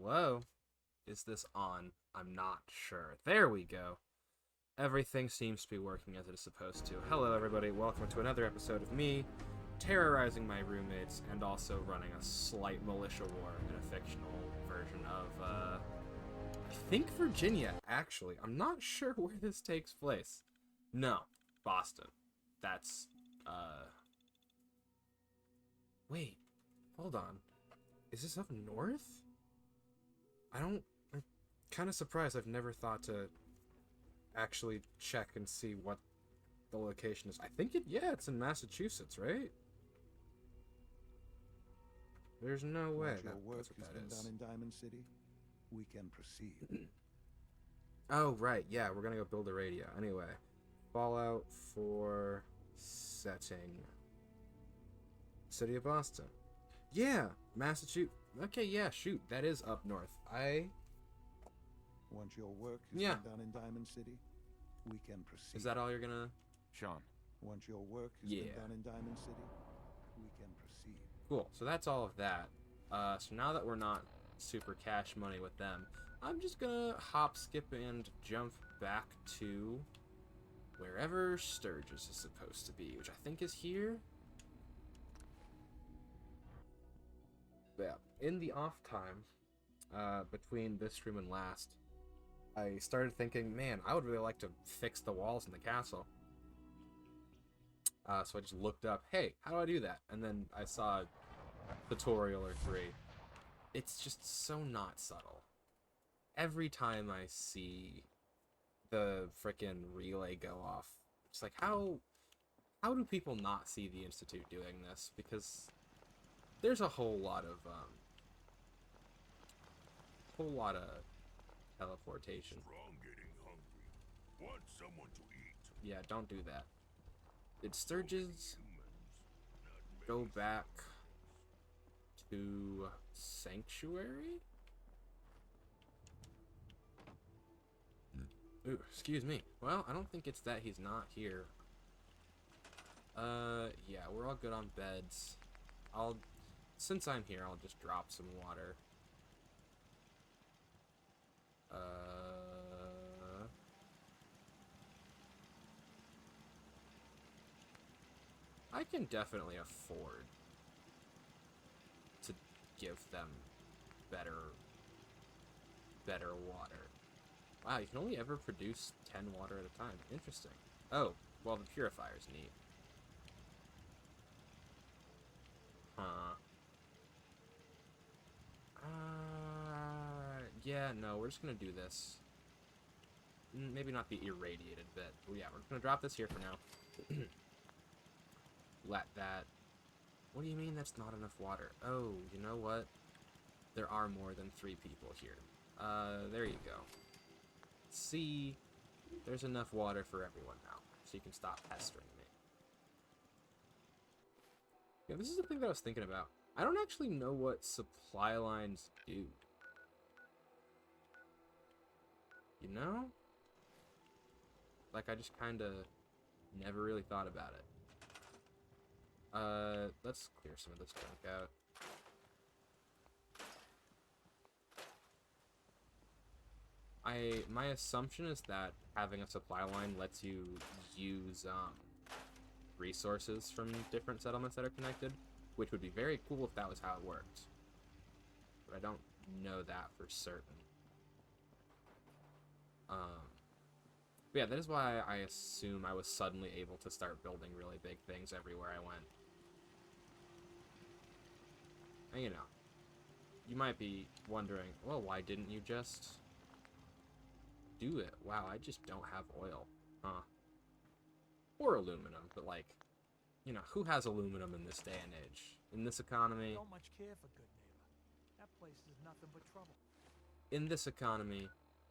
Hello? Is this on? I'm not sure. There we go. Everything seems to be working as it is supposed to. Hello, everybody. Welcome to another episode of me terrorizing my roommates and also running a slight militia war in a fictional version of, I think Virginia, actually. I'm not sure where this takes place. No, Boston. That's, wait, hold on. Is this up north? I'm kind of surprised. I've never thought to actually check and see what the location is. I think it's in Massachusetts, right? There's no way. Once your work That's has what been that is. done in Diamond City, we can proceed. Oh, right. Yeah, we're gonna go build a radio. Anyway, Fallout 4 setting. City of Boston. Yeah, Massachusetts. Okay, yeah, shoot. That is up north. Once your work has Yeah. been done in Diamond City, we can proceed. Is that all you're gonna... Sean. Once your work has Yeah. been done in Diamond City, we can proceed. Cool. So that's all of that. So now that we're not super cash money with them, I'm just gonna hop, skip, and jump back to wherever Sturgis is supposed to be, which I think is here. Yeah. In the off time, between this stream and last, I started thinking, man, I would really like to fix the walls in the castle. So I just looked up, hey, how do I do that? And then I saw a tutorial or three. It's just so not subtle. Every time I see the frickin' relay go off, it's like, how do people not see the Institute doing this? Because there's a whole lot of teleportation. Strong getting hungry. Want someone to eat. Yeah, don't do that. Did Sturgis Humans, go back to Sanctuary? Ooh, excuse me. Well, I don't think it's that he's not here. Yeah, we're all good on beds. Since I'm here, I'll just drop some water. I can definitely afford to give them better water. Wow, you can only ever produce 10 water at a time. Interesting. Oh, well, the purifier's neat. Huh. Yeah, no, we're just gonna do this. Maybe not the irradiated bit. Well, yeah, we're gonna drop this here for now. Let that... What do you mean that's not enough water? Oh, you know what? There are more than 3 people here. There you go. See, there's enough water for everyone now, so you can stop pestering me. Yeah, this is the thing that I was thinking about. I don't actually know what supply lines do. You know? Like, I just kind of never really thought about it. Let's clear some of this junk out. My assumption is that having a supply line lets you use resources from different settlements that are connected, which would be very cool if that was how it worked. But I don't know that for certain. But yeah, that is why I assume I was suddenly able to start building really big things everywhere I went. And you know, you might be wondering, well, why didn't you just do it? Wow, I just don't have oil. Huh. Or aluminum, but like, you know, who has aluminum in this day and age? In this economy, Don't much care for good neighbor. That place is nothing but trouble. in this economy,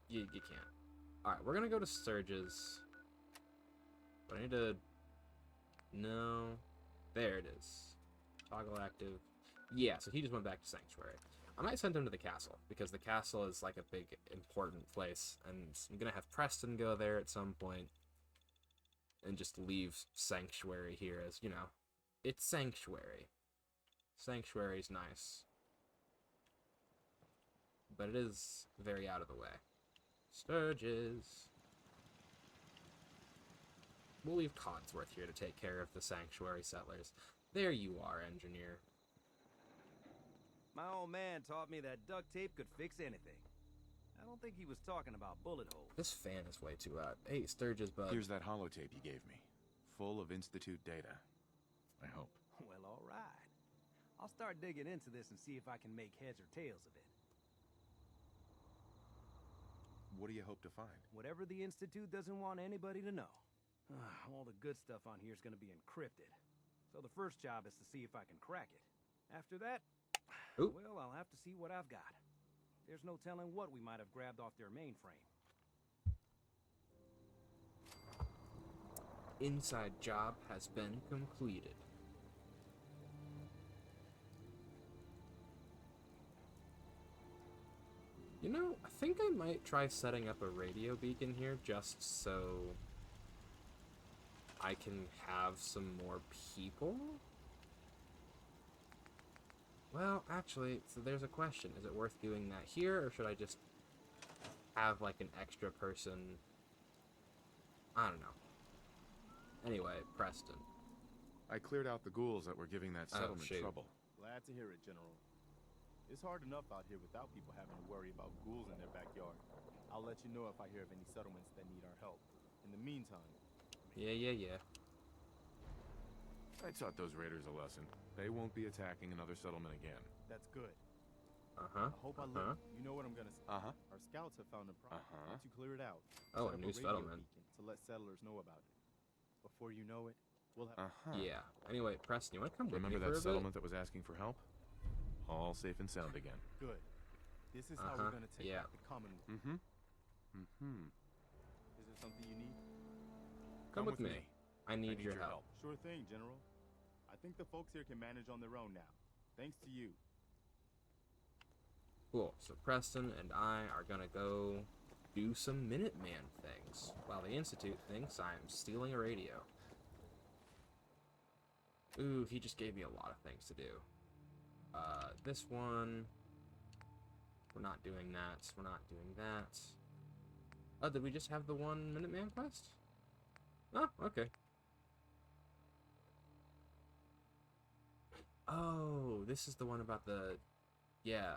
you can't. Alright, we're gonna go to Sturgis. But I need to... No. There it is. Toggle active. Yeah, so he just went back to Sanctuary. I might send him to the castle, because the castle is like a big, important place, and I'm gonna have Preston go there at some point, and just leave Sanctuary here as, you know, it's Sanctuary. Sanctuary's nice. but it is very out of the way. Sturges. We'll leave Codsworth here to take care of the sanctuary settlers. There you are, engineer. My old man taught me that duct tape could fix anything. I don't think he was talking about bullet holes. This fan is way too loud. Hey, Sturges, bud. Here's that holotape you gave me. Full of Institute data. I hope. Well, all right. I'll start digging into this and see if I can make heads or tails of it. What do you hope to find? Whatever the Institute doesn't want anybody to know. All the good stuff on here is going to be encrypted. So the first job is to see if I can crack it. After that, Oop. well, I'll have to see what I've got. There's no telling what we might have grabbed off their mainframe. Inside job has been completed. You know, I think I might try setting up a radio beacon here just so I can have some more people? Well, actually, so there's a question. Is it worth doing that here, or should I just have, like, an extra person? I don't know. Anyway, Preston. I cleared out the ghouls that were giving that settlement shoot. trouble. Glad to hear it, General. It's hard enough out here without people having to worry about ghouls in their backyard. I'll let you know if I hear of any settlements that need our help. In the meantime... Yeah. I taught those raiders a lesson. They won't be attacking another settlement again. That's good. Uh-huh. I hope I look. You know what I'm gonna say. Uh-huh. Our scouts have found a problem. Uh-huh. Once you clear it out, Oh, set a up new radio settlement. beacon to let settlers know about it. Before you know it, we'll have... Uh-huh. Yeah. Anyway, Preston, you want to come with Remember me for that a bit? settlement that was asking for help? All safe and sound again. Good. This is how we're gonna take Yeah. back the Commonwealth. Mm-hmm. Mm-hmm. Is there something you need? Come with me. I need your help. Sure thing, General. I think the folks here can manage on their own now. Thanks to you. Cool. So Preston and I are gonna go do some Minuteman things, while the Institute thinks I'm stealing a radio. Ooh, he just gave me a lot of things to do. This one... We're not doing that. We're not doing that. Oh, did we just have the one Minuteman quest? Oh, okay. Oh, this is the one about the... Yeah.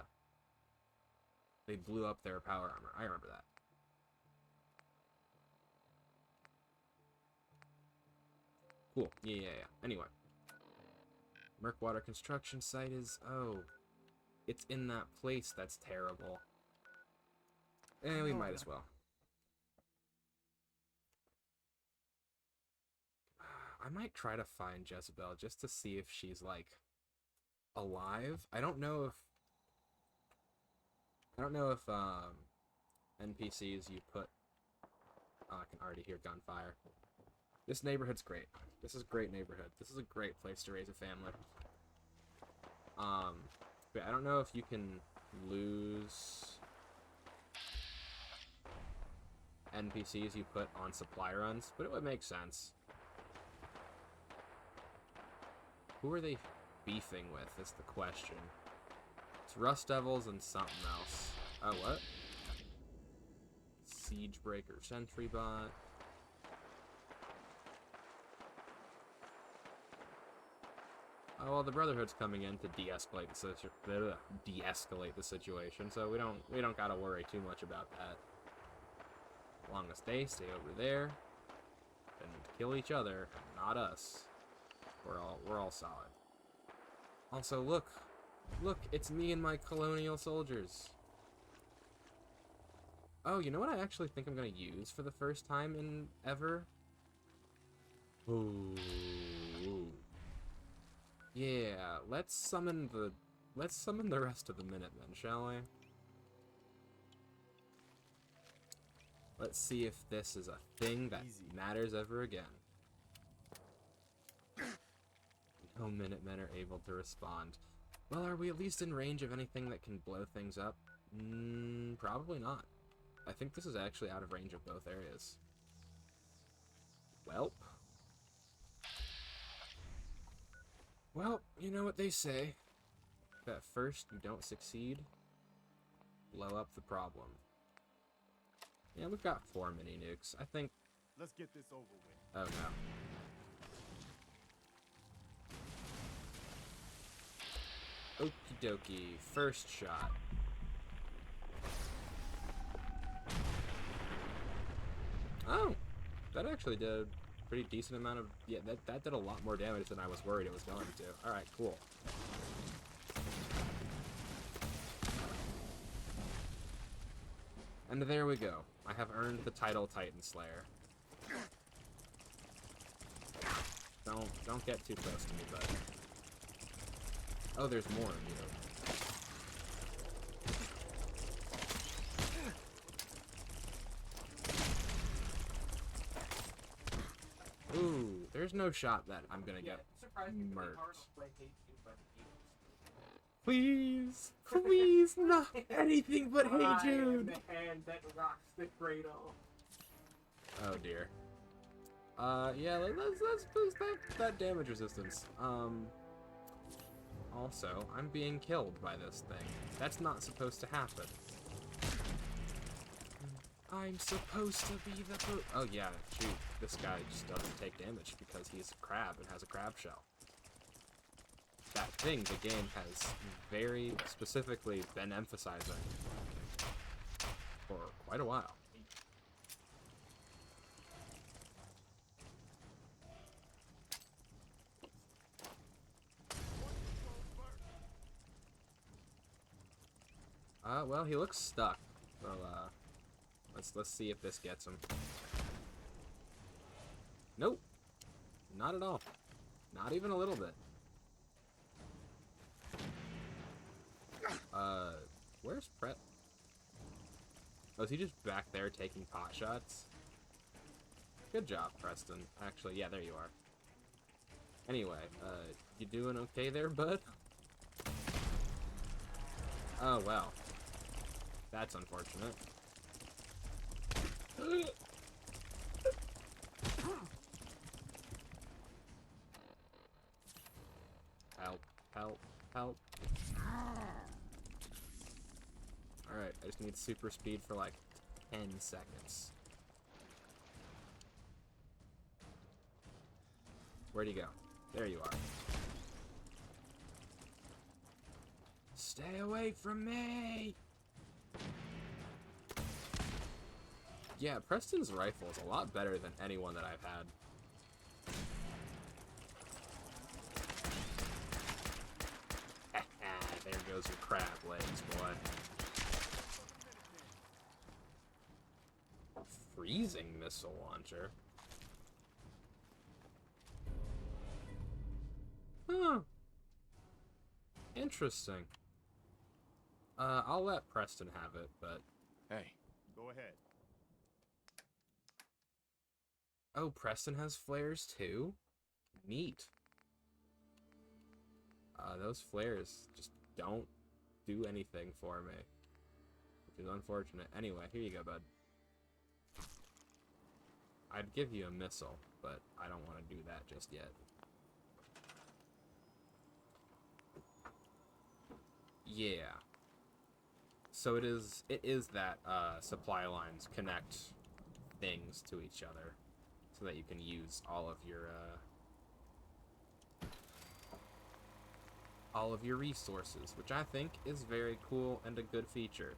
They blew up their power armor. I remember that. Cool. Yeah. Anyway. Murkwater construction site is... Oh. It's in that place that's terrible. We might as well. I might try to find Jezebel just to see if she's, like, alive. I don't know if NPCs you put... Oh, I can already hear gunfire. This neighborhood's great. This is a great neighborhood. This is a great place to raise a family. But I don't know if you can lose NPCs you put on supply runs, but it would make sense. Who are they beefing with is the question. It's Rust Devils and something else. Oh, what? Siegebreaker Sentry Bot. Oh, well, the Brotherhood's coming in to de-escalate the situation, so we don't gotta worry too much about that. As long as they stay over there and kill each other, not us, we're all solid. Also, look, it's me and my colonial soldiers. Oh, you know what I actually think I'm gonna use for the first time in ever? Ooh. Yeah, let's summon the rest of the Minutemen, shall we? Let's see if this is a thing that matters ever again. No Minutemen are able to respond. Well, are we at least in range of anything that can blow things up? Probably not. I think this is actually out of range of both areas. Welp. Well, you know what they say. If at first you don't succeed, blow up the problem. Yeah, we've got 4 mini nukes. I think. Let's get this over with. Oh no. Okie dokie. First shot. Oh, that actually did a pretty decent amount of. Yeah, that did a lot more damage than I was worried it was going to. All right, cool. And there we go. I have earned the title Titan Slayer. Don't get too close to me, bud. Oh, there's more of you. Ooh, there's no shot that I'm gonna get murked. Please, please, not anything but Hey Jude. The hand that rocks the cradle. Oh dear. Yeah, let's boost that damage resistance. Also, I'm being killed by this thing. That's not supposed to happen. I'm supposed to be the oh yeah, shoot. This guy just doesn't take damage because he's a crab and has a crab shell. That thing the game has very specifically been emphasizing for quite a while. Well, he looks stuck. So, let's see if this gets him. Nope. Not at all. Not even a little bit. Where's Pret? Oh, is he just back there taking pot shots? Good job, Preston. Actually, yeah, there you are. Anyway, you doing okay there, bud? Oh, well. That's unfortunate. Help, help, help. Alright, I just need super speed for like 10 seconds. Where'd he go? There you are. Stay away from me! Yeah, Preston's rifle is a lot better than anyone that I've had. There goes your crab legs, boy. Freezing missile launcher? Huh. Interesting. I'll let Preston have it, but... Hey, Go ahead. Oh, Preston has flares too? Neat. Those flares just don't do anything for me, which is unfortunate. Anyway, here you go, bud. I'd give you a missile, but I don't want to do that just yet. Yeah. So it is that supply lines connect things to each other so that you can use all of your resources, which I think is very cool and a good feature.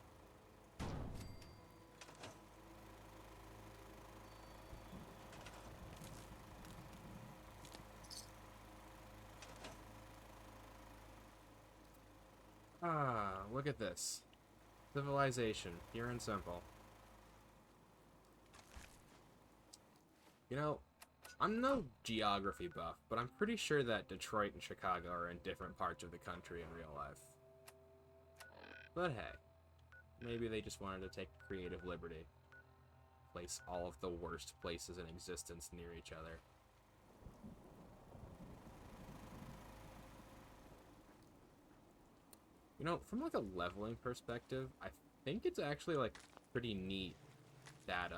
Ah, look at this. Civilization, pure and simple. You know, I'm no geography buff, but I'm pretty sure that Detroit and Chicago are in different parts of the country in real life. But hey, maybe they just wanted to take creative liberty. Place all of the worst places in existence near each other. You know, from like a leveling perspective, I think it's actually like pretty neat that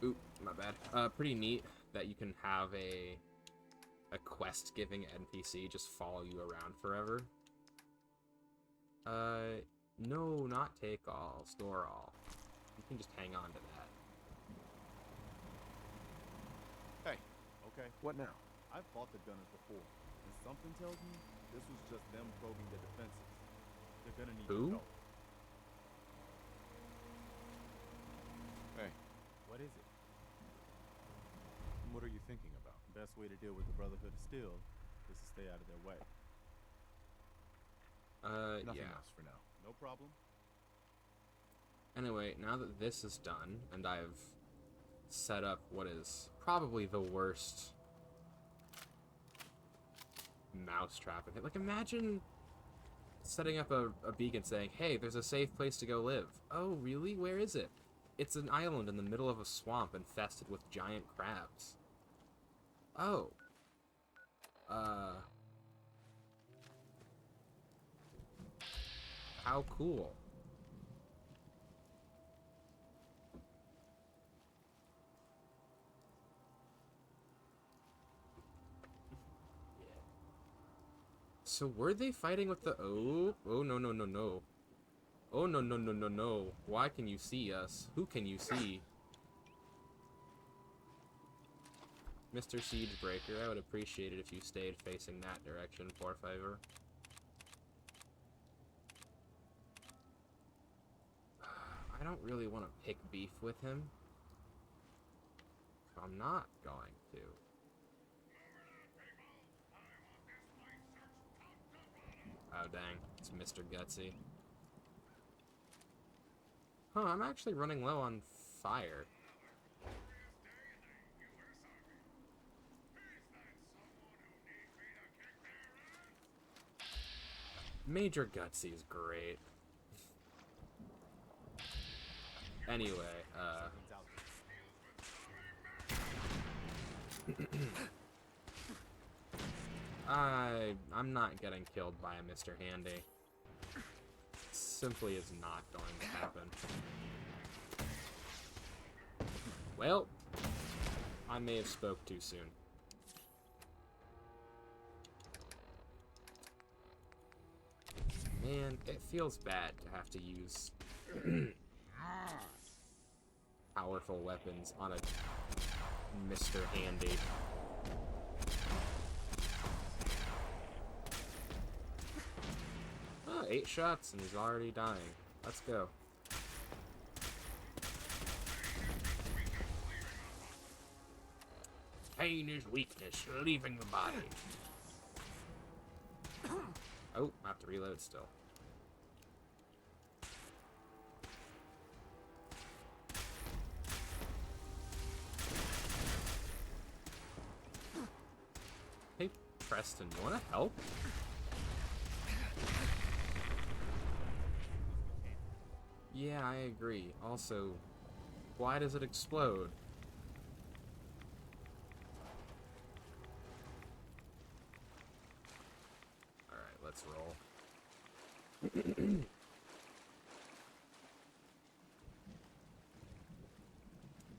oop, my bad. Pretty neat that you can have a quest giving NPC just follow you around forever. No, not take all, store all. You can just hang on to that. Hey, Okay, what now? I've fought the gunners before, and something tells me this was just them probing their defenses. They're gonna need Who? your help. Hey, What is it? what are you thinking about? Best way to deal with the Brotherhood of Steel is to stay out of their way. Nothing yeah. else for now. No problem. Anyway, now that this is done, and I've set up what is probably the worst mousetrap in it. Like, imagine setting up a beacon saying, hey, there's a safe place to go live. Oh, really? Where is it? It's an island in the middle of a swamp infested with giant crabs. Oh. How cool. So were they fighting with the... Oh, no, no, no, no. Oh, no, no, no, no, no. Why can you see us? Who can you see? Mr. Siegebreaker, I would appreciate it if you stayed facing that direction, por favor. I don't really want to pick beef with him. So I'm not going to. Oh, dang. It's Mr. Gutsy. Huh, I'm actually running low on fire. Major Gutsy is great. Anyway, Something's out there. I'm not getting killed by a Mr. Handy. Simply is not going to happen. Well, I may have spoke too soon. Man, it feels bad to have to use powerful weapons on a Mr. Handy. Oh, 8 shots and he's already dying. Let's go. Pain is weakness, leaving the body. Oh, I have to reload still. Hey, Preston, you wanna help? Yeah, I agree. Also, why does it explode? Alright, let's roll.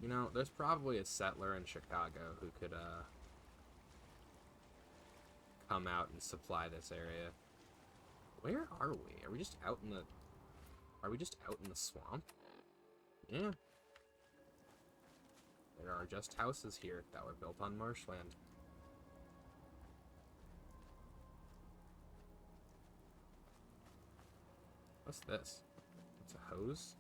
You know, there's probably a settler in Chicago who could, come out and supply this area. Where are we? Are we just out in the... Are we just out in the swamp? Yeah. There are just houses here that were built on marshland. What's this? It's a hose?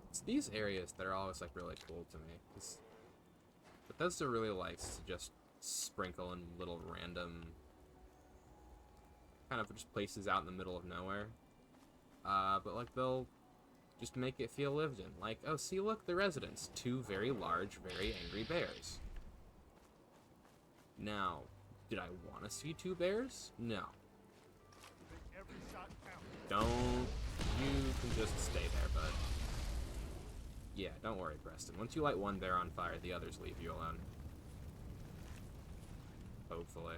It's these areas that are always, like, really cool to me. Bethesda really likes to just sprinkle in little random... kind of just places out in the middle of nowhere. But, like, they'll just make it feel lived in. Like, oh, see, look, the residents. 2 very large, very angry bears. Now, did I want to see 2 bears? No. Every shot counts. Don't. You can just stay there, bud. Yeah, don't worry, Preston. Once you light one bear on fire, the others leave you alone. Hopefully.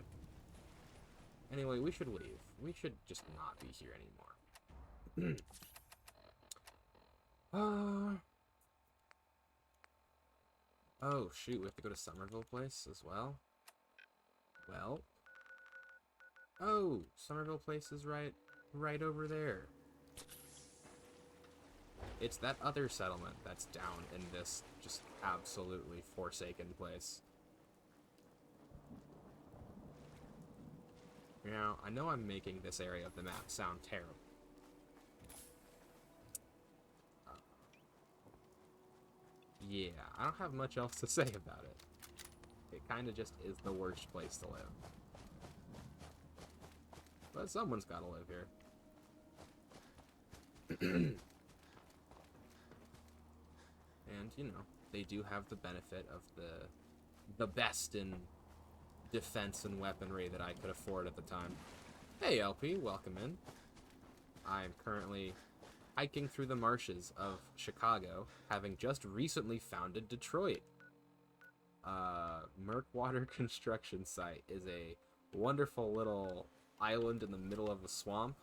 Anyway, we should leave. We should just not be here anymore. Oh, shoot, we have to go to Somerville Place as well? Well, Oh, Somerville Place is right over there. It's that other settlement that's down in this just absolutely forsaken place. Now, I know I'm making this area of the map sound terrible. Yeah, I don't have much else to say about it. It kind of just is the worst place to live. But someone's got to live here. And, you know, they do have the benefit of the best in defense and weaponry that I could afford at the time. Hey, LP, welcome in. I'm currently hiking through the marshes of Chicago, having just recently founded Detroit. Murkwater Construction Site is a wonderful little island in the middle of a swamp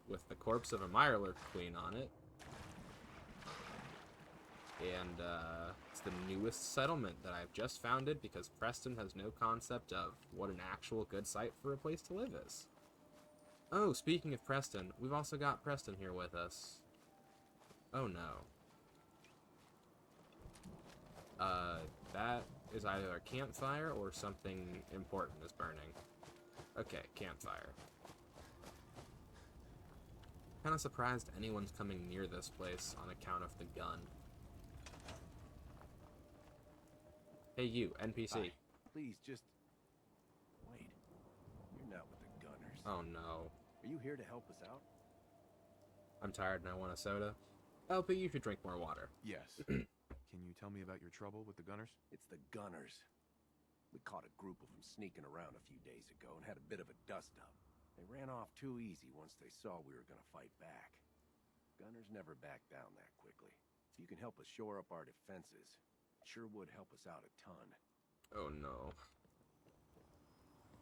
with the corpse of a Mirelurk queen on it. And it's the newest settlement that I've just founded because Preston has no concept of what an actual good site for a place to live is. Oh, speaking of Preston, we've also got Preston here with us. Oh no. That is either a campfire or something important is burning. Okay, campfire. Kinda surprised anyone's coming near this place on account of the gun. Hey you, NPC. Hi. Please, just... wait. You're not with the Gunners. Oh no. Are you here to help us out? I'm tired and I want a soda. LP, you should drink more water. Yes. Can you tell me about your trouble with the Gunners? It's the Gunners. We caught a group of them sneaking around a few days ago and had a bit of a dust-up. They ran off too easy once they saw we were gonna fight back. Gunners never back down that quickly. If you can help us shore up our defenses, it sure would help us out a ton. Oh no.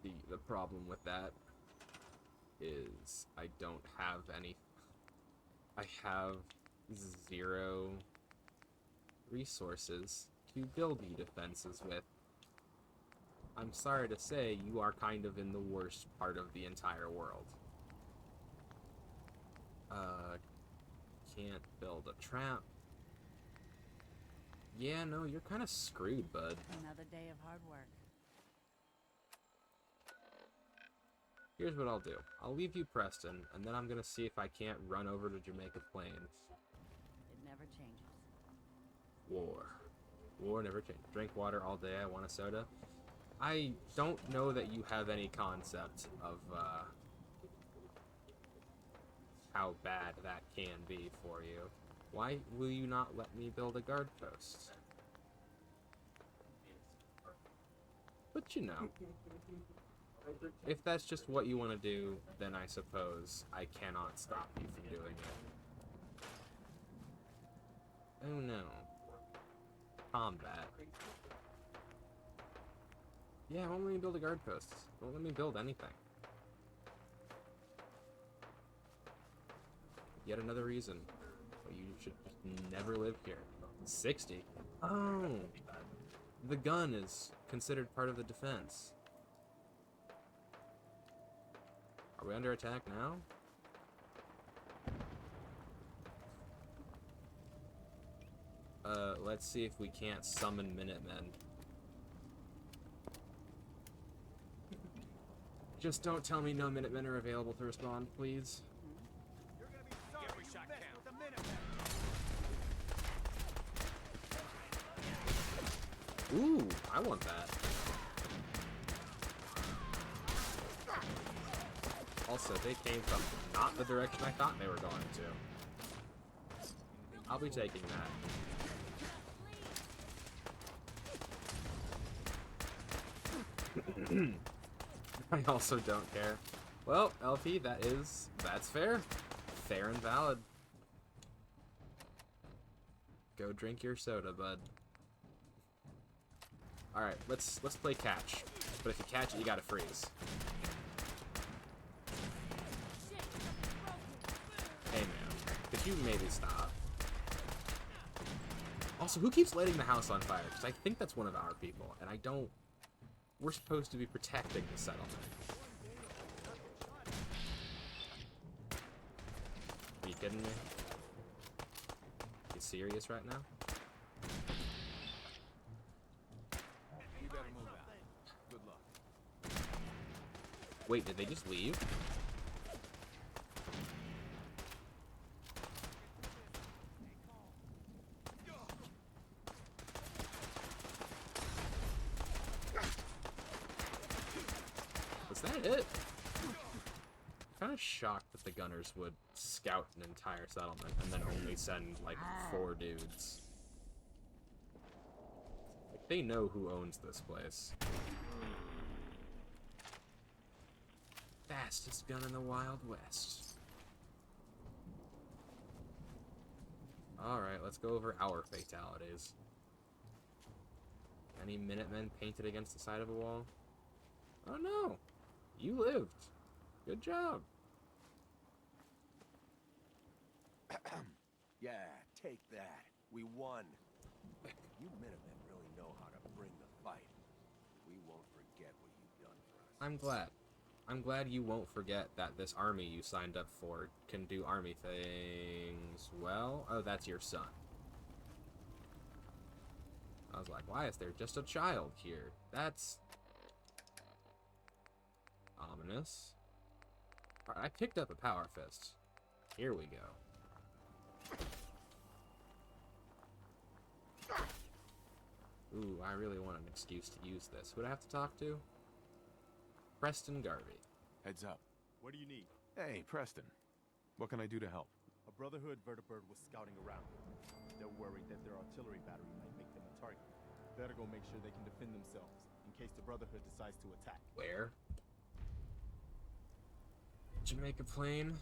The problem with that is I don't have any... I have 0 resources to build you defenses with. I'm sorry to say, you are kind of in the worst part of the entire world. Can't build a trap. Yeah, no, you're kind of screwed, bud. Another day of hard work. Here's what I'll do. I'll leave you Preston, and then I'm gonna see if I can't run over to Jamaica Plains. It never changes. War. War never changes. Drink water all day, I want a soda. I don't know that you have any concept of, how bad that can be for you. Why will you not let me build a guard post? But you know, if that's just what you want to do, then I suppose I cannot stop you from doing it. Oh no. Combat. Yeah, won't let me build a guard post. Won't let me build anything. Yet another reason why you should just never live here. 60? Oh! The gun is considered part of the defense. Are we under attack now? Let's see if we can't summon Minutemen. Just don't tell me no Minutemen are available to respond, please. Every shot counts. Ooh, I want that. Also, they came from not the direction I thought they were going to. I'll be taking that. I also don't care. Well, LP, that's fair. Fair and valid. Go drink your soda, bud. Alright, let's play catch. But if you catch it, you gotta freeze. Hey man, could you maybe stop? Also, who keeps lighting the house on fire? Because I think that's one of our people, and I don't... We're supposed to be protecting the settlement. kidding me? You serious right now? You better move out. Good luck. Wait, did they just leave? Was that it? I'm kind of shocked that the gunners would scout an entire settlement and then only send like 4 dudes. Like, they know who owns this place. Fastest gun in the Wild West. Alright, let's go over our fatalities. Any Minutemen painted against the side of a wall? Oh no! You lived! Good job! Yeah, take that. We won. You Minutemen really know how to bring the fight. We won't forget what you've done for us. I'm glad. I'm glad you won't forget that this army you signed up for can do army things well. Oh, that's your son. I was like, why is there just a child here? That's ominous. Alright, I picked up a power fist. Here we go. Ooh, I really want an excuse to use this. Who do I have to talk to? Preston Garvey. Heads up. What do you need? Hey, Preston. What can I do to help? A Brotherhood vertibird was scouting around. They're worried that their artillery battery might make them a target. Better go make sure they can defend themselves in case the Brotherhood decides to attack. Where? Jamaica Plain?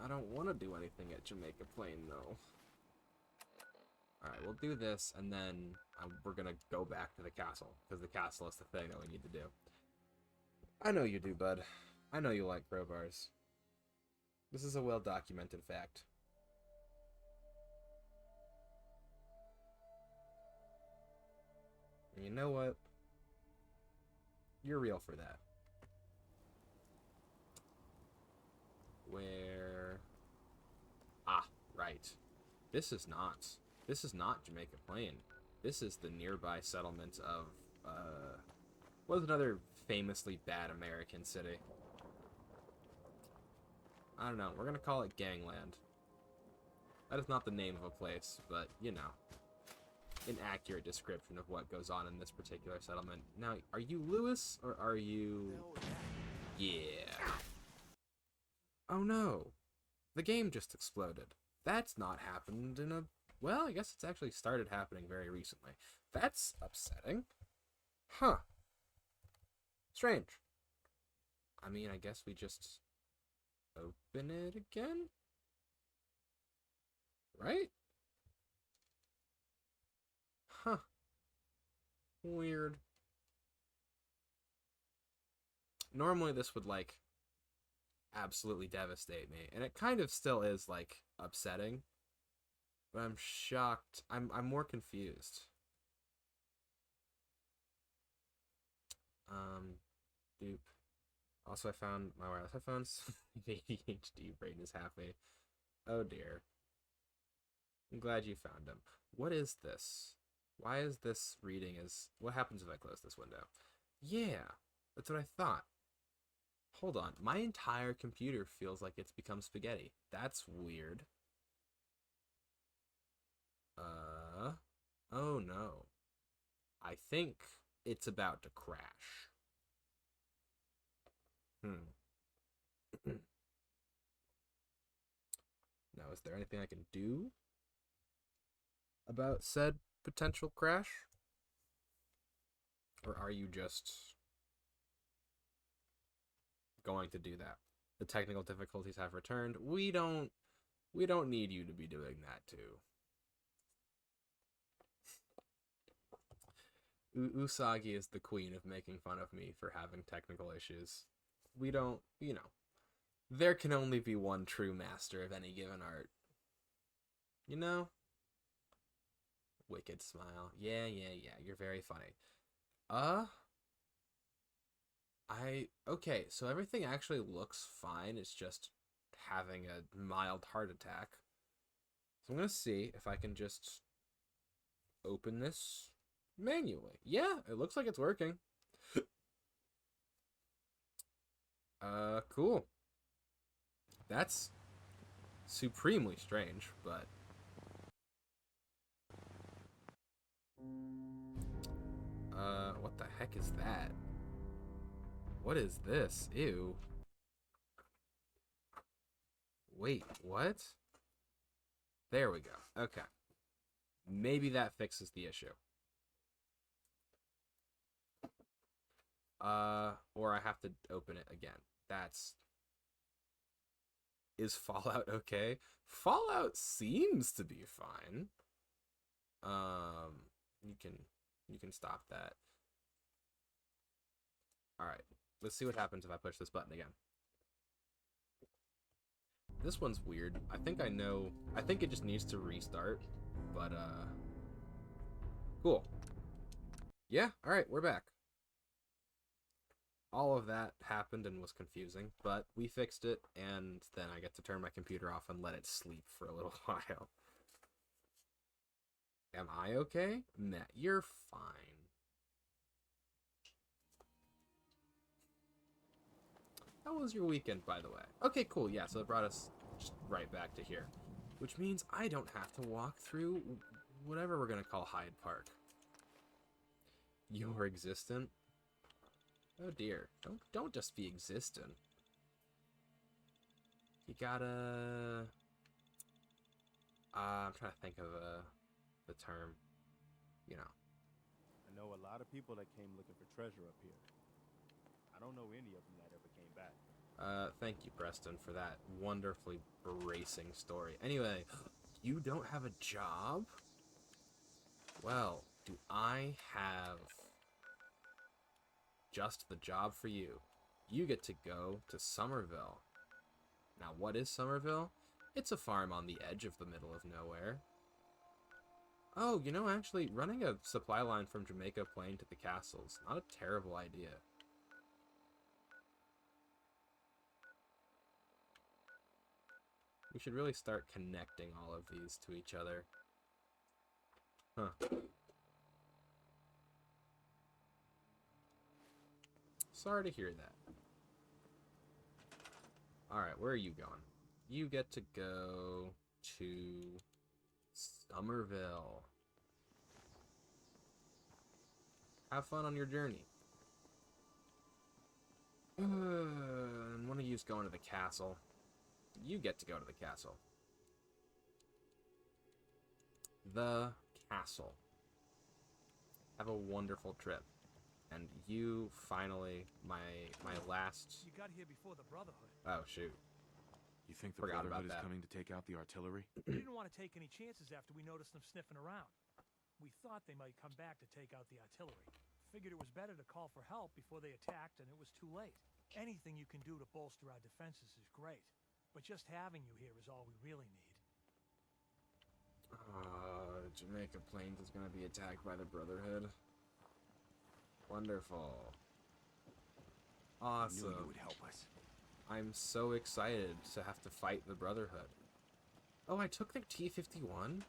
I don't want to do anything at Jamaica Plain, though. Alright, we'll do this, and then we're gonna go back to the castle, because the castle is the thing that we need to do. I know you do, bud. I know you like crowbars. This is a well-documented fact. And you know what? You're real for that. Where... Ah, right. This is not Jamaica Plain. This is the nearby settlement of, what was another famously bad American city? I don't know. We're gonna call it Gangland. That is not the name of a place, but, you know. An accurate description of what goes on in this particular settlement. Now, are you Lewis, or are you... Yeah. Oh no. The game just exploded. That's not happened in a... Well, I guess it's actually started happening very recently. That's upsetting. Huh. Strange. I mean, I guess we just open it again? Right? Huh. Weird. Normally this would, like, absolutely devastate me. And it kind of still is, like, upsetting. But I'm shocked. I'm more confused. Dupe. Also, I found my wireless headphones. ADHD brain is happy. Oh dear. I'm glad you found them. What is this? Why is this reading as... What happens if I close this window? Yeah, that's what I thought. Hold on. My entire computer feels like it's become spaghetti. That's weird. Oh no. I think it's about to crash. Now, is there anything I can do about said potential crash? Or are you just going to do that? The technical difficulties have returned. We don't need you to be doing that too. Usagi is the queen of making fun of me for having technical issues. We don't, you know, there can only be one true master of any given art. You know? Wicked smile. Yeah, you're very funny. Okay, so everything actually looks fine. It's just having a mild heart attack. So I'm gonna see if I can just open this manually. Yeah, it looks like it's working. Cool. That's supremely strange, but what the heck is that? What is this? Ew. Wait, what? There we go. Okay. Maybe that fixes the issue. Or I have to open it again. Is Fallout okay? Fallout seems to be fine. You can stop that. Alright, let's see what happens if I push this button again. This one's weird. I think it just needs to restart, but, cool. Yeah, alright, we're back. All of that happened and was confusing, but we fixed it, and then I get to turn my computer off and let it sleep for a little while. Am I okay? Matt, you're fine. How was your weekend, by the way? Okay, cool, yeah, so it brought us just right back to here. Which means I don't have to walk through whatever we're gonna call Hyde Park. You're existent? Oh dear, don't just be existent. You gotta... I'm trying to think of the term. You know. I know a lot of people that came looking for treasure up here. I don't know any of them that ever came back. Thank you, Preston, for that wonderfully bracing story. Anyway, you don't have a job? Well, do I have just the job for you. You get to go to Somerville. Now, what is Somerville? It's a farm on the edge of the middle of nowhere. Oh, you know, actually, running a supply line from Jamaica Plain to the castle's not a terrible idea. We should really start connecting all of these to each other. Huh. Sorry to hear that. Alright, where are you going? You get to go to Somerville. Have fun on your journey. And one of you's going to the castle. You get to go to the castle. The castle. Have a wonderful trip. And you finally, my last... You got here before the Brotherhood. Oh, shoot. You think the Forgot about Brotherhood is that. coming to take out the artillery? We didn't want to take any chances after we noticed them sniffing around. We thought they might come back to take out the artillery. Figured it was better to call for help before they attacked, and it was too late. Anything you can do to bolster our defenses is great, but just having you here is all we really need. Jamaica Plains is going to be attacked by the Brotherhood. Wonderful. I knew Awesome. you would help us. I'm so excited to have to fight the Brotherhood. Oh, I took their T-51?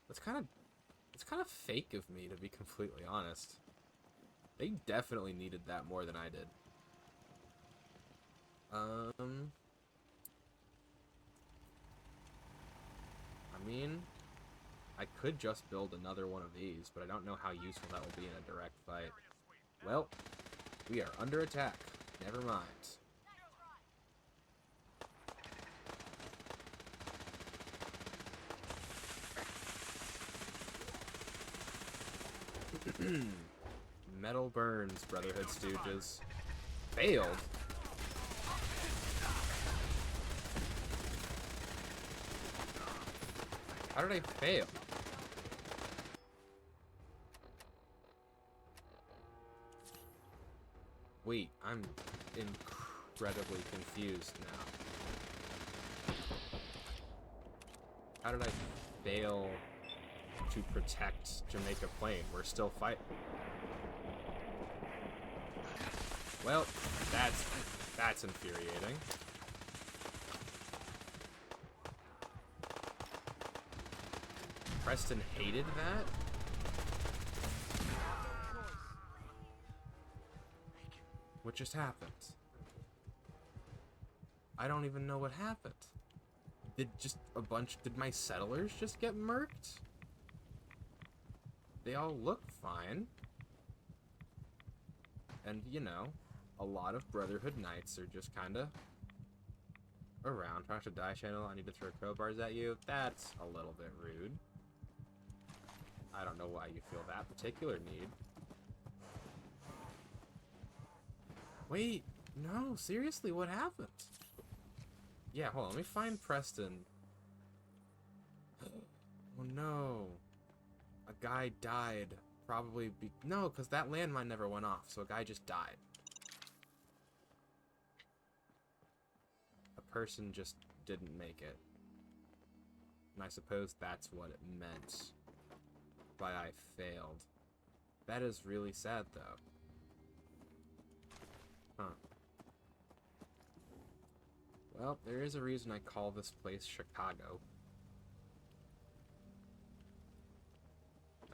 It's kind of fake of me, to be completely honest. They definitely needed that more than I did. I mean, I could just build another one of these, but I don't know how useful that will be in a direct fight. Well, we are under attack. Never mind. Metal burns, Brotherhood Stooges. Failed? How did I fail? Wait, I'm incredibly confused now. How did I fail to protect Jamaica Plain? We're still fighting. Well, that's infuriating. Preston hated that? What just happened? I don't even know what happened. Did my settlers just get murked? They all look fine. And, you know, a lot of Brotherhood Knights are just kinda around. Trying to die channel, I need to throw crowbars at you. That's a little bit rude. I don't know why you feel that particular need. Wait, no, seriously, what happened? Yeah, hold on, let me find Preston. Oh no. A guy died. Probably no, because that landmine never went off, so a guy just died. A person just didn't make it. And I suppose that's what it meant by I failed. That is really sad, though. Huh. Well, there is a reason I call this place Chicago.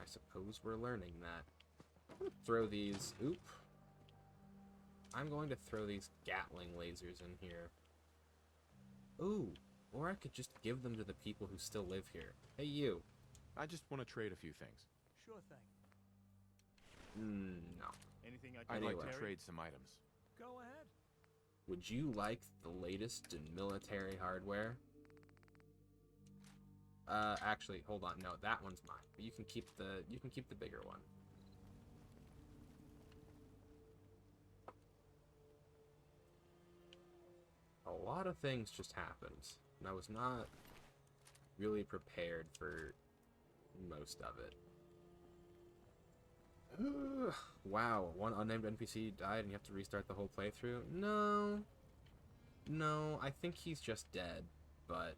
I suppose we're learning that. Throw these... Oop. I'm going to throw these Gatling lasers in here. Ooh. Or I could just give them to the people who still live here. Hey, you. I just want to trade a few things. Sure thing. No. Anything I can I'd do, like to Terry? trade some items. Go ahead. Would you like the latest in military hardware? Actually, hold on. No, that one's mine. But you can keep the bigger one. A lot of things just happened, and I was not really prepared for most of it. Wow, one unnamed NPC died and you have to restart the whole playthrough? No. No, I think he's just dead, but...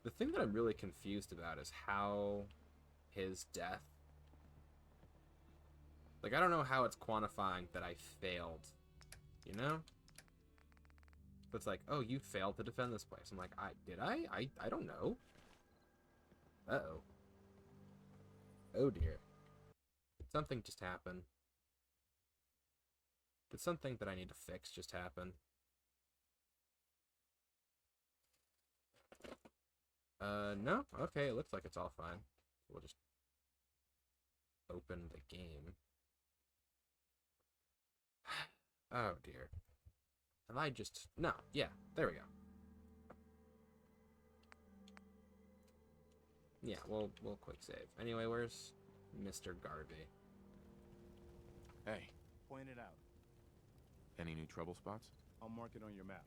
The thing that I'm really confused about is how his death... Like, I don't know how it's quantifying that I failed, you know? But it's like, oh, you failed to defend this place. I'm like, did I? I don't know. Uh-oh. Oh dear. Something just happened. Did something that I need to fix just happen? No? Okay, it looks like it's all fine. We'll just open the game. Oh dear. Have I just... No, yeah, there we go. Yeah, we'll quick save. Anyway, where's Mr. Garvey? Hey, Point it out. any new trouble spots? I'll mark it on your map.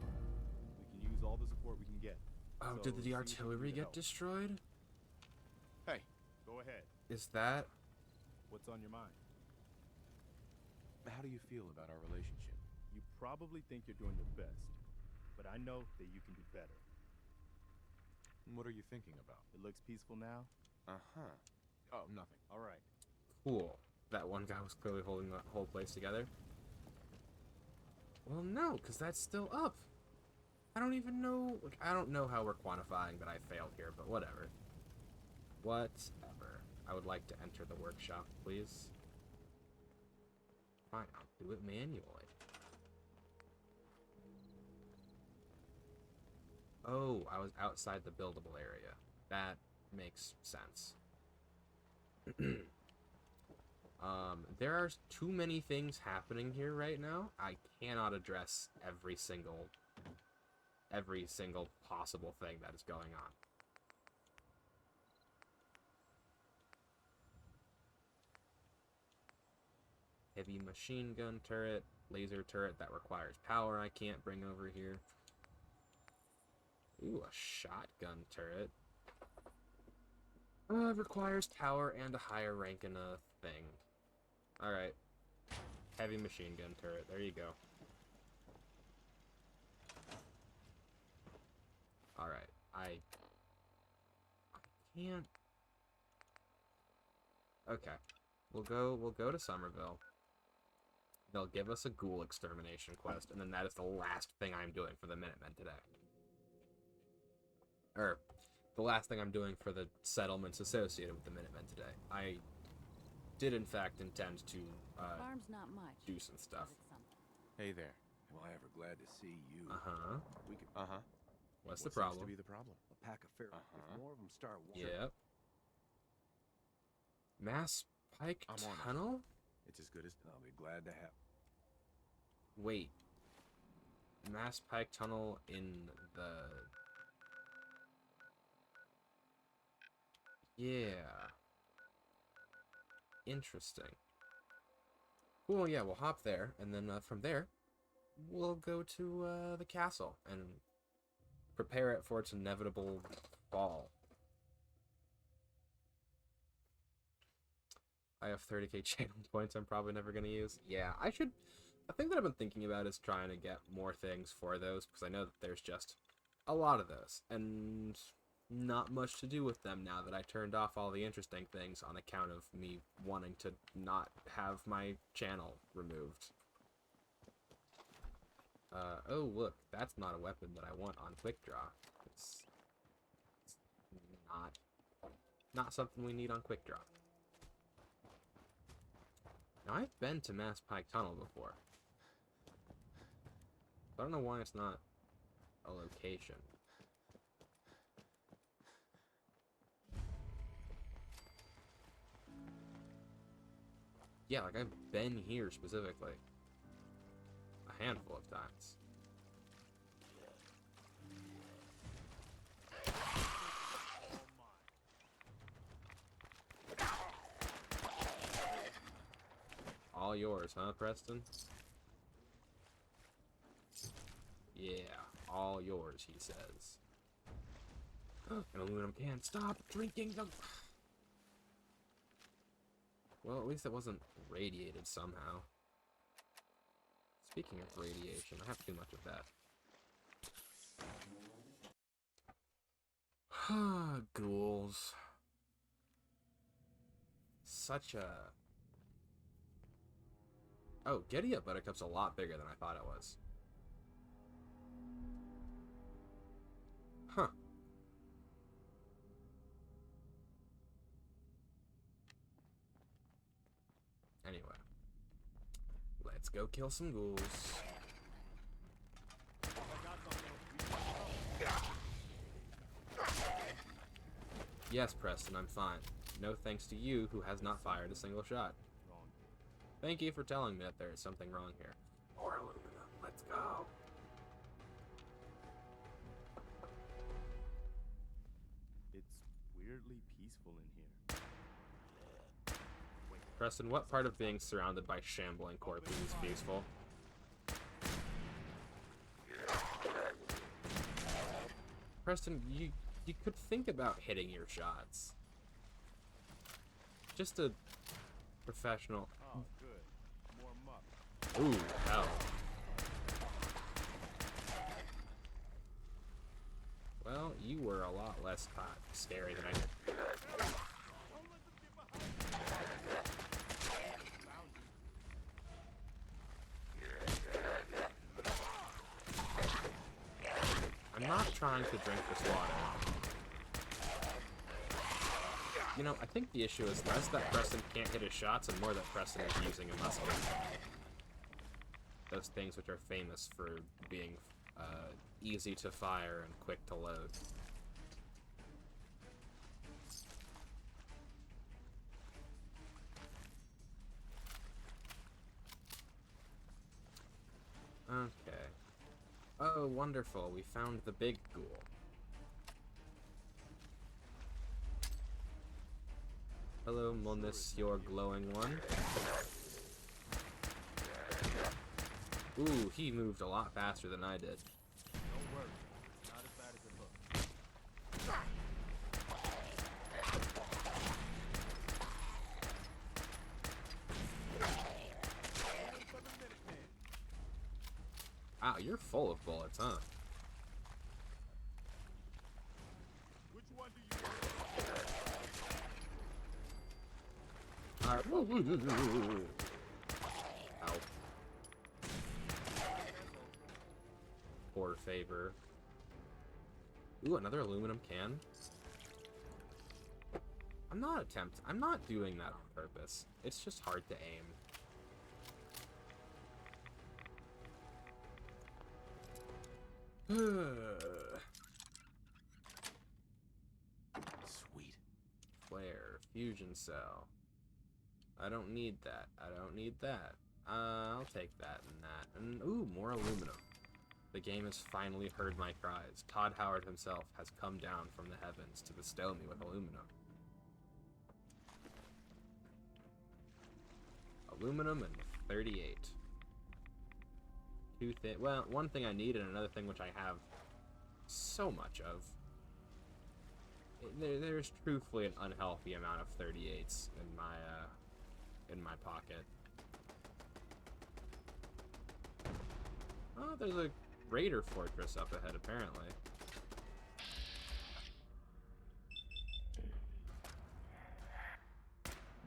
We can use all the support we can get. Oh, So, did see the if artillery you can get help. destroyed? Hey, Go ahead. Is that... What's on your mind? how do you feel about our relationship? You probably think you're doing your best, but I know that you can do better. What are you thinking about? It looks peaceful now? Uh-huh. Oh, nothing. All right. Cool. That one guy was clearly holding the whole place together. Well, no, because that's still up. I don't even know... Like, I don't know how we're quantifying that I failed here, but whatever. Whatever. I would like to enter the workshop, please. Fine, I'll do it manually. Oh, I was outside the buildable area. That makes sense. There are too many things happening here right now. I cannot address every single possible thing that is going on. Heavy machine gun turret, laser turret that requires power I can't bring over here. Ooh, a shotgun turret. Requires power and a higher rank in a thing. Alright. Heavy machine gun turret, there you go. Alright, I can't... Okay. We'll go to Somerville. They'll give us a ghoul extermination quest, and then that is the last thing I'm doing for the Minutemen today. Or, the last thing I'm doing for the settlements associated with the Minutemen today. I did, in fact, intend to Farm's not much. do some stuff. but it's something. Hey there. Well, I ever glad to see you. Uh-huh. We could Uh-huh. What's What the problem? seems to be the problem? a pack of fair. Uh-huh. If more of them start. Yep. Mass Pike I'm on it. Tunnel? It's as good as... I'll be glad to have. Wait. Mass Pike Tunnel in the... Yeah. Interesting. Cool, yeah, we'll hop there, and then from there, we'll go to the castle and prepare it for its inevitable fall. I have 30k channel points I'm probably never going to use. Yeah, I should... A thing that I've been thinking about is trying to get more things for those, because I know that there's just a lot of those, and not much to do with them now that I turned off all the interesting things on account of me wanting to not have my channel removed. Oh look, that's not a weapon that I want on Quick Draw. It's not something we need on Quick Draw. Now, I've been to Mass Pike Tunnel before. I don't know why it's not a location. Yeah, like I've been here specifically a handful of times. All yours, huh, Preston? Yeah, all yours, he says. An aluminum can. Stop drinking the... Well, at least it wasn't radiated somehow. Speaking of radiation, I have too much of that. Ghouls. Such a... Oh, Giddy Up Buttercup's a lot bigger than I thought it was. Huh. Anyway. Let's go kill some ghouls. Yes, Preston, I'm fine. No thanks to you, who has not fired a single shot. Thank you for telling me that there is something wrong here. More aluminum. Let's go. It's weirdly peaceful in here. Preston, what part of being surrounded by shambling corpses is peaceful? Preston, you could think about hitting your shots. Just a professional. Oh, good. More muck. Ooh, hell. Well, you were a lot less scary than I did. I'm not trying to drink this water. You know, I think the issue is less that Preston can't hit his shots and more that Preston is using a musket. Those things which are famous for being easy to fire and quick to load. Okay. Oh, wonderful. We found the big ghoul. Hello, Monsieur Glowing One. Ooh, he moved a lot faster than I did. Don't worry. It's not as bad as it looks. Wow, you're full of bullets, huh? Which one do you Alright, Ow. Poor favor. Ooh, another aluminum can. I'm not doing that on purpose. It's just hard to aim. Sweet. Flare, fusion cell. I don't need that. I don't need that. I'll take that and that. And ooh, more aluminum. The game has finally heard my cries. Todd Howard himself has come down from the heavens to bestow me with aluminum. Aluminum and 38. Well, one thing I need and another thing which I have so much of. There's truthfully an unhealthy amount of 38s in my pocket. Oh, there's a raider fortress up ahead apparently.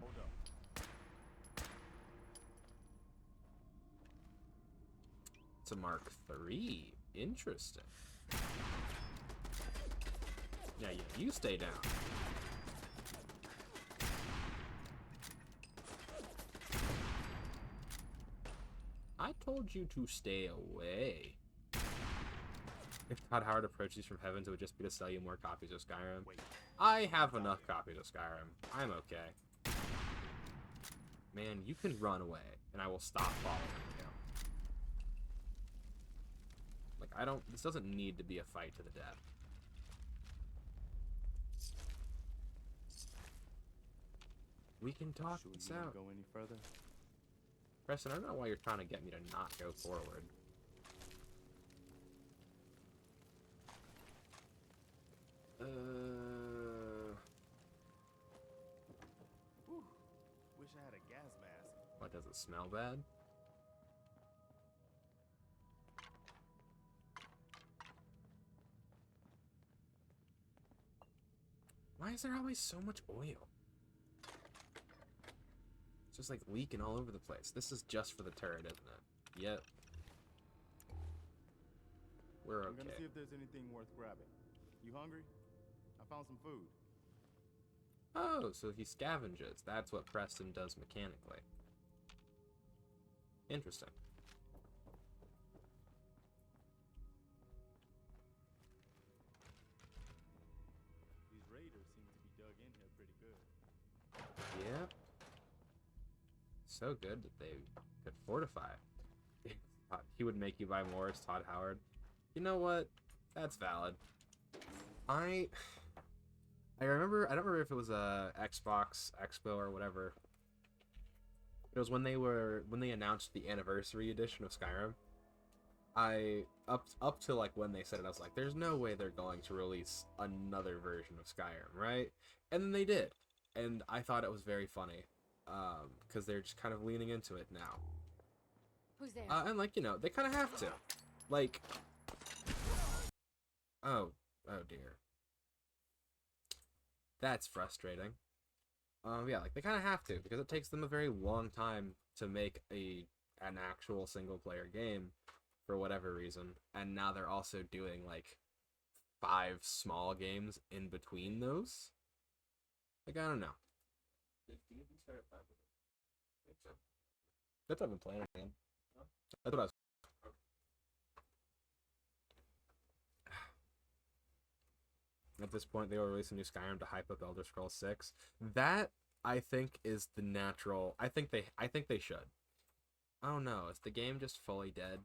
Hold up. It's a Mark III. Interesting. Yeah, you stay down. I told you to stay away. If Todd Howard approaches from heavens, it would just be to sell you more copies of Skyrim. I have enough copies of Skyrim. I'm okay. Man, you can run away, and I will stop following you. Like, this doesn't need to be a fight to the death. We can talk Should we this even out. go any further? Preston, I don't know why you're trying to get me to not go forward. Whew. Wish I had a gas mask. What, does it smell bad? Why is there always so much oil? It's just like leaking all over the place. This is just for the turret, isn't it? Yep. We're I'm gonna okay. see if there's anything worth grabbing. You hungry? I found some food. Oh, so he scavenges. That's what Preston does mechanically. Interesting. These raiders seem to be dug in here pretty good. Yep. So good that they could fortify. He would make you buy more as Todd Howard. You know what? That's valid. I remember, I don't remember if it was a Xbox Expo or whatever. It was when they announced the anniversary edition of Skyrim. Up to like when they said it, I was like, there's no way they're going to release another version of Skyrim, right? And then they did. And I thought it was very funny. Because they're just kind of leaning into it now. Who's there? And like, you know, they kind of have to. Like, oh dear. That's frustrating. Yeah, like they kind of have to, because it takes them a very long time to make an actual single player game for whatever reason. And now they're also doing like 5 small games in between those. Like, I don't know. That's what I've been playing again. That's what I was. At this point, they will release a new Skyrim to hype up Elder Scrolls 6. That, I think, is the natural. I think they should. Oh no, is the game just fully dead?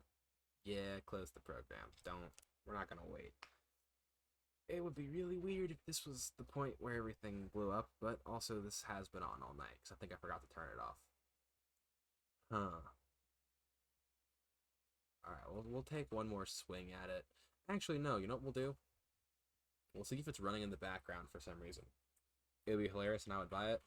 Yeah, close the program. We're not gonna wait. It would be really weird if this was the point where everything blew up, but also this has been on all night, because I think I forgot to turn it off. Huh. Alright, we'll take one more swing at it. Actually, no, you know what we'll do? We'll see if it's running in the background for some reason. It would be hilarious and I would buy it.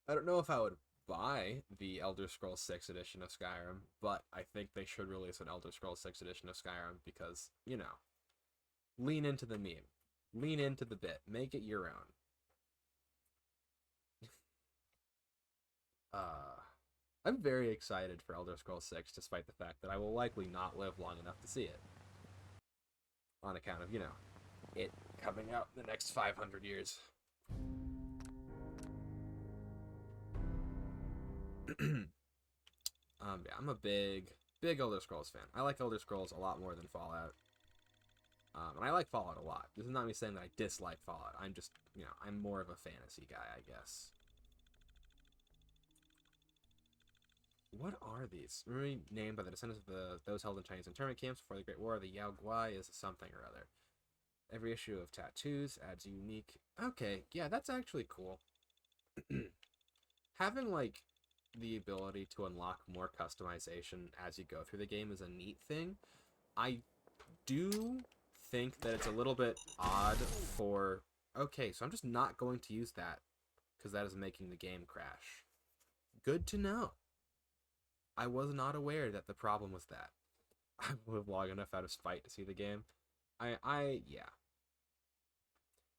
I don't know if I would buy the Elder Scrolls 6 edition of Skyrim, but I think they should release an Elder Scrolls 6 edition of Skyrim because, you know, lean into the meme. Lean into the bit. Make it your own. I'm very excited for Elder Scrolls 6, despite the fact that I will likely not live long enough to see it. On account of, you know, it coming out in the next 500 years. Yeah, I'm a big Elder Scrolls fan. I like Elder Scrolls a lot more than Fallout. And I like Fallout a lot. This is not me saying that I dislike Fallout. I'm just, you know, I'm more of a fantasy guy, I guess. What are these? Remember, named by the descendants of those held in Chinese internment camps before the Great War. The Yao Guai is something or other. Every issue of tattoos adds unique... Okay, yeah, that's actually cool. Having, like, the ability to unlock more customization as you go through the game is a neat thing. I do think that it's a little bit odd for... Okay, so I'm just not going to use that, because that is making the game crash. Good to know. I was not aware that the problem was that. I lived long enough out of spite to see the game. Yeah.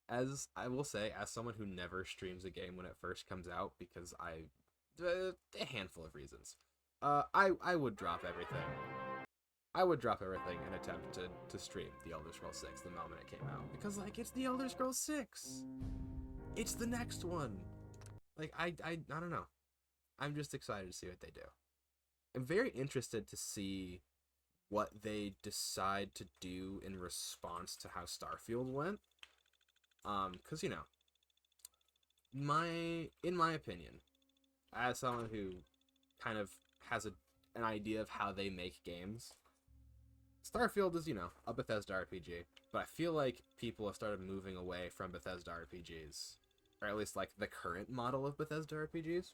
As I will say, as someone who never streams a game when it first comes out, because a handful of reasons, I would drop everything. I would drop everything and attempt to stream The Elder Scrolls 6 the moment it came out. Because, like, it's The Elder Scrolls 6! It's the next one! Like, I don't know. I'm just excited to see what they do. I'm very interested to see what they decide to do in response to how Starfield went. Because, you know, in my opinion, as someone who kind of has an idea of how they make games, Starfield is, you know, a Bethesda RPG, but I feel like people have started moving away from Bethesda RPGs, or at least, like, the current model of Bethesda RPGs.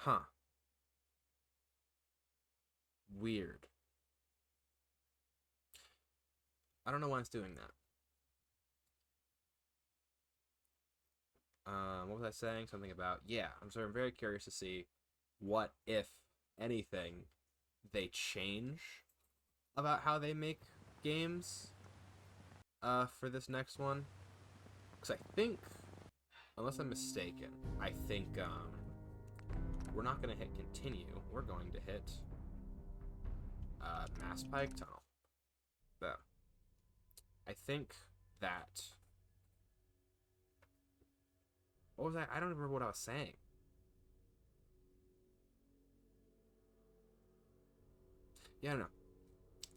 Huh. Weird. I don't know why it's doing that. What was I saying? Something about, yeah, I'm very curious to see what, if anything, they change about how they make games for this next one. Because I think, unless I'm mistaken, I think we're not going to hit continue. We're going to hit Mass Pike Tunnel. So, I think that... What was that? I don't remember what I was saying. Yeah, I don't know.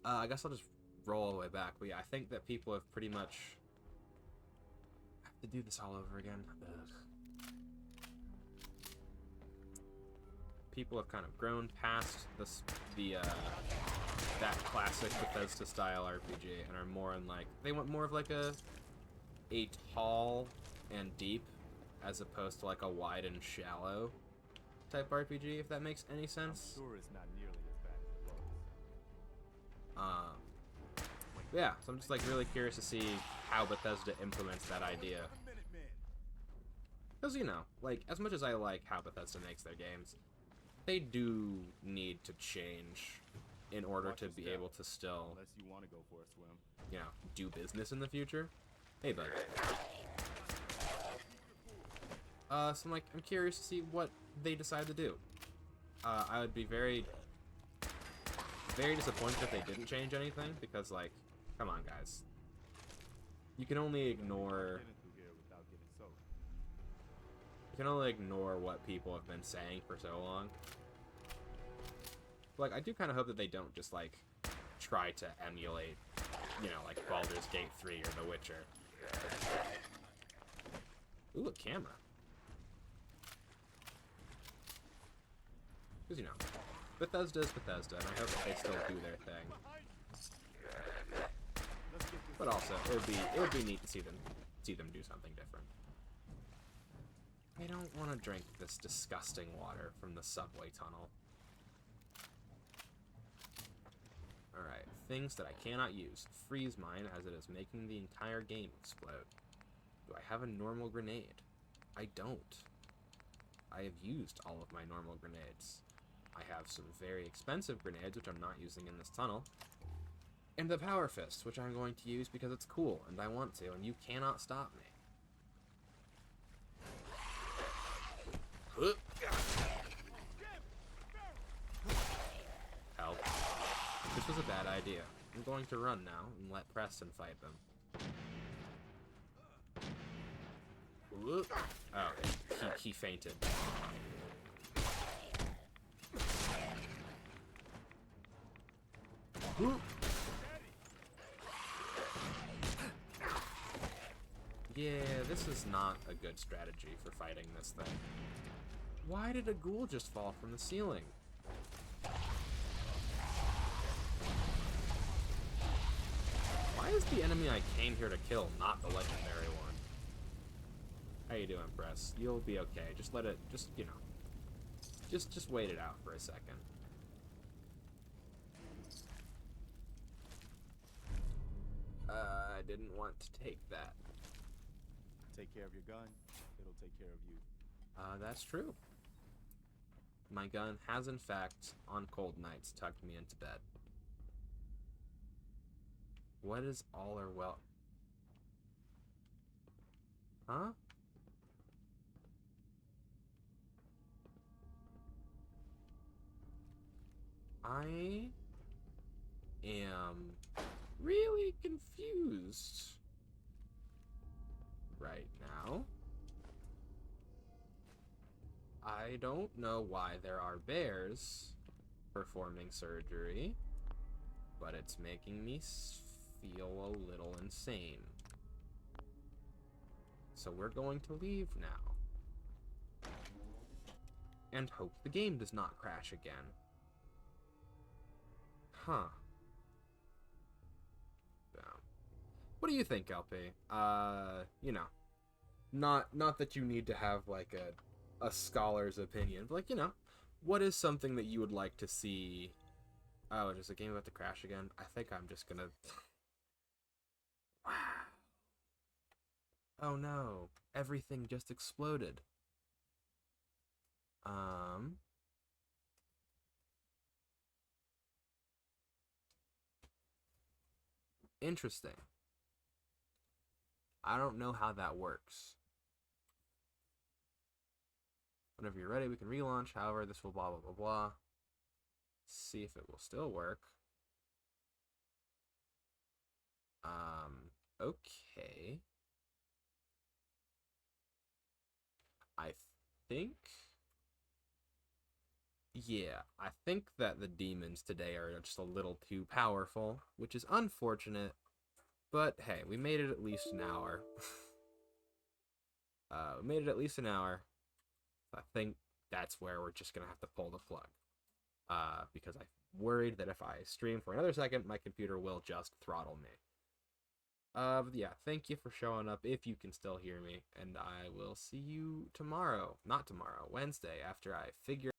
I guess I'll just roll all the way back. But yeah, I think that people have pretty much... I have to do this all over again. Ugh. People have kind of grown past that classic Bethesda style RPG and are more in, like, they want more of like a tall and deep as opposed to like a wide and shallow type RPG, if that makes any sense. I'm sure it's not nearly as bad as it looks. Yeah, so I'm just like really curious to see how Bethesda implements that idea. Because, you know, like, as much as I like how Bethesda makes their games, they do need to change in order to be able to still, Unless you want to go for a swim. you know, do business in the future. Hey, bud. So I'm curious to see what they decide to do. I would be very, very disappointed if they didn't change anything, because, like, come on, guys. You can only ignore... You can only ignore what people have been saying for so long. Like, I do kind of hope that they don't just, like, try to emulate, you know, like Baldur's Gate 3 or The Witcher. Ooh, a camera. Because, you know, Bethesda is Bethesda, and I hope that they still do their thing. But also, it would be neat to see them do something different. I don't want to drink this disgusting water from the subway tunnel. Alright, things that I cannot use. Freeze mine, as it is making the entire game explode. Do I have a normal grenade? I don't. I have used all of my normal grenades. I have some very expensive grenades, which I'm not using in this tunnel. And the Power Fist, which I'm going to use because it's cool, and I want to, and you cannot stop me. Help. This was a bad idea. I'm going to run now and let Preston fight them. Oh, he fainted. Yeah, this is not a good strategy for fighting this thing. Why did a ghoul just fall from the ceiling? Why is the enemy I came here to kill not the legendary one? How you doing, Press? You'll be okay. Just let it, you know. Just wait it out for a second. I didn't want to take that. Take care of your gun, it'll take care of you. That's true. My gun has, in fact, on cold nights, tucked me into bed. What is all or well? Huh? I am really confused right now. I don't know why there are bears performing surgery, but it's making me feel a little insane. So we're going to leave now. And hope the game does not crash again. Huh. Yeah. What do you think, LP? You know, not that you need to have like a scholar's opinion, but like, you know, what is something that you would like to see? Oh, is the game about to crash again? I think I'm just gonna... Wow. Oh no, everything just exploded. Interesting. I don't know how that works. Whenever you're ready, we can relaunch. However, this will blah, blah, blah, blah. See if it will still work. Okay. I think... Yeah, I think that the demons today are just a little too powerful, which is unfortunate. But hey, we made it at least an hour. We made it at least an hour. I think that's where we're just gonna have to pull the plug. Because I'm worried that if I stream for another second, my computer will just throttle me. But yeah, thank you for showing up if you can still hear me, and I will see you tomorrow. Not tomorrow, Wednesday, after I figure